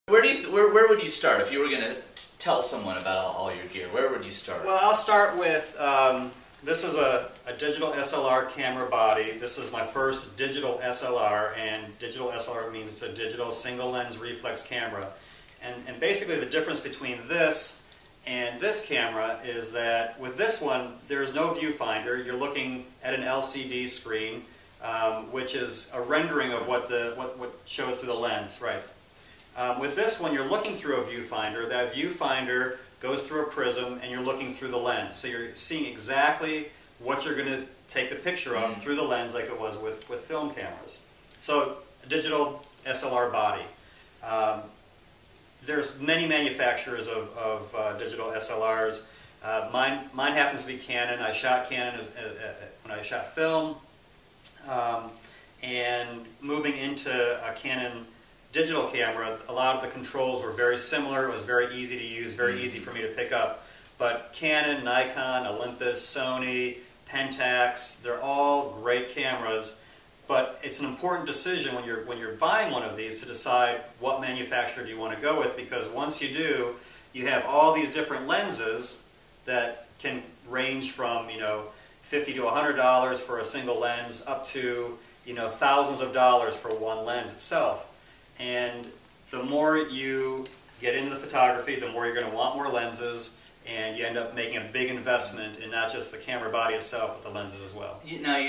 Where would you start if you were going to tell someone about all your gear? Where would you start? Well, I'll start with, this is a digital SLR camera body. This is my first digital SLR, and digital SLR means it's a digital single lens reflex camera. And basically the difference between this and this camera is that with this one, there's no viewfinder. You're looking at an LCD screen, which is a rendering of what shows through the lens, right? With this one, you're looking through a viewfinder. That viewfinder goes through a prism, and you're looking through the lens. So you're seeing exactly what you're going to take the picture of through the lens, like it was with film cameras. So a digital SLR body. There's many manufacturers of digital SLRs. Mine happens to be Canon. I shot Canon when I shot film, and moving into a Canon digital camera, a lot of the controls were very similar. It was very easy to use, very easy for me to pick up. But Canon, Nikon, Olympus, Sony, Pentax, they're all great cameras. But it's an important decision when you're buying one of these to decide what manufacturer do you want to go with, because once you do, you have all these different lenses that can range from $50 to $100 for a single lens up to thousands of dollars for one lens itself. And the more you get into the photography, the more you're going to want more lenses, and you end up making a big investment in not just the camera body itself, but the lenses as well. Now,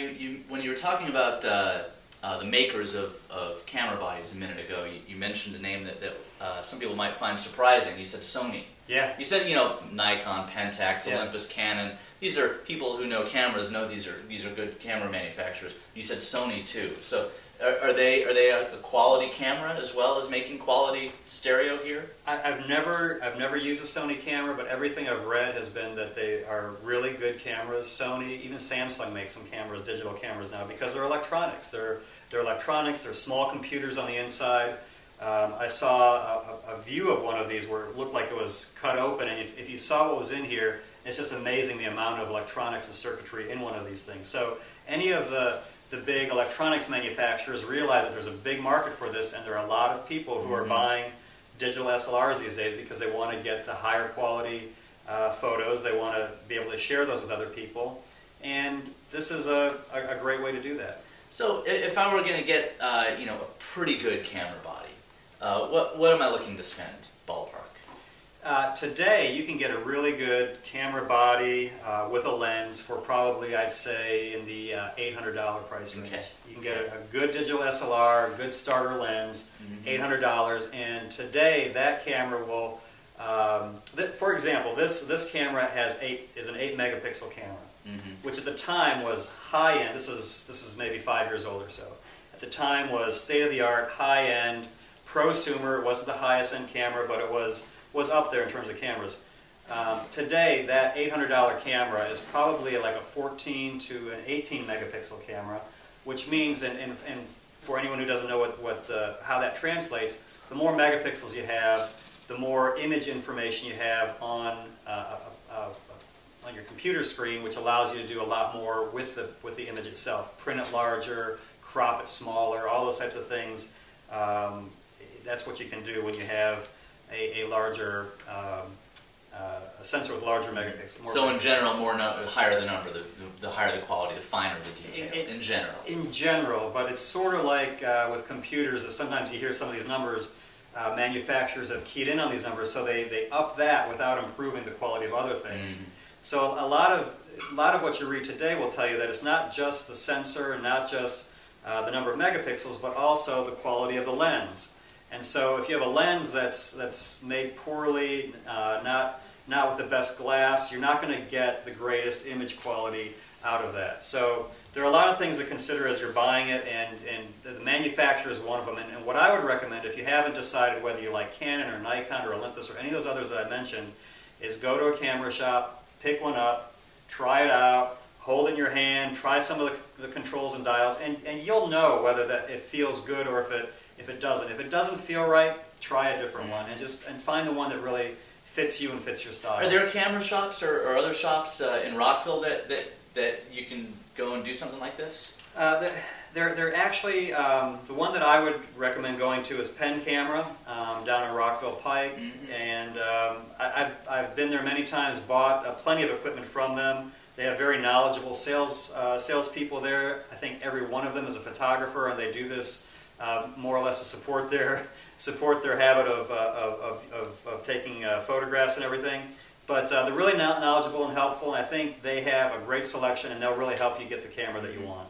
when you were talking about the makers of camera bodies a minute ago, you mentioned a name that some people might find surprising. You said Sony. Yeah. You said Nikon, Pentax, Olympus, Canon. These are people who know cameras, know these are good camera manufacturers. You said Sony too. So are they a quality camera as well as making quality stereo gear? I've never used a Sony camera, but everything I've read has been that they are really good cameras. Sony, even Samsung makes some cameras, digital cameras now, because they're electronics. They're electronics. They're small computers on the inside. I saw a view of one of these where it looked like it was cut open, and if you saw what was in here, it's just amazing the amount of electronics and circuitry in one of these things. So any of the big electronics manufacturers realize that there's a big market for this, and there are a lot of people who are buying digital SLRs these days because they want to get the higher quality photos. They want to be able to share those with other people, and this is a great way to do that. So if I were going to get a pretty good camera body, what am I looking to spend, ballpark? Today, you can get a really good camera body with a lens for probably, I'd say, in the $800 price range. Okay. You can get a good digital SLR, a good starter lens, $800, and today that camera will, for example, this camera is an 8 megapixel camera, which at the time was high end. This is maybe 5 years old or so. At the time was state of the art, high end, prosumer. It wasn't the highest end camera, but it was up there in terms of cameras. Today, that $800 camera is probably like a 14 to an 18 megapixel camera, which means, and for anyone who doesn't know how that translates, the more megapixels you have, the more image information you have on your computer screen, which allows you to do a lot more with the image itself. Print it larger, crop it smaller, all those types of things. That's what you can do when you have a larger a sensor with larger megapixels. So in general, higher the number, the higher the quality, the finer the detail. In general. In general, but it's sort of like with computers, that sometimes you hear some of these numbers. Manufacturers have keyed in on these numbers, so they up that without improving the quality of other things. So a lot of what you read today will tell you that it's not just the sensor and not just the number of megapixels, but also the quality of the lens. And so if you have a lens that's made poorly, not with the best glass, you're not going to get the greatest image quality out of that. So there are a lot of things to consider as you're buying it, and the manufacturer is one of them. And what I would recommend, if you haven't decided whether you like Canon or Nikon or Olympus or any of those others that I mentioned, is go to a camera shop, pick one up, try it out, hold it in your hand, try some of the controls and dials, and you'll know whether that it feels good or if it doesn't. If it doesn't feel right, try a different one, and find the one that really fits you and fits your style. Are there camera shops or other shops in Rockville that you can go and do something like this? They're actually, the one that I would recommend going to is Pen Camera down on Rockville Pike. Mm-hmm. And I've been there many times, bought plenty of equipment from them. They have very knowledgeable salespeople there. I think every one of them is a photographer, and they do this more or less to support their habit of taking photographs and everything. But they're really knowledgeable and helpful, and I think they have a great selection, and they'll really help you get the camera that you want.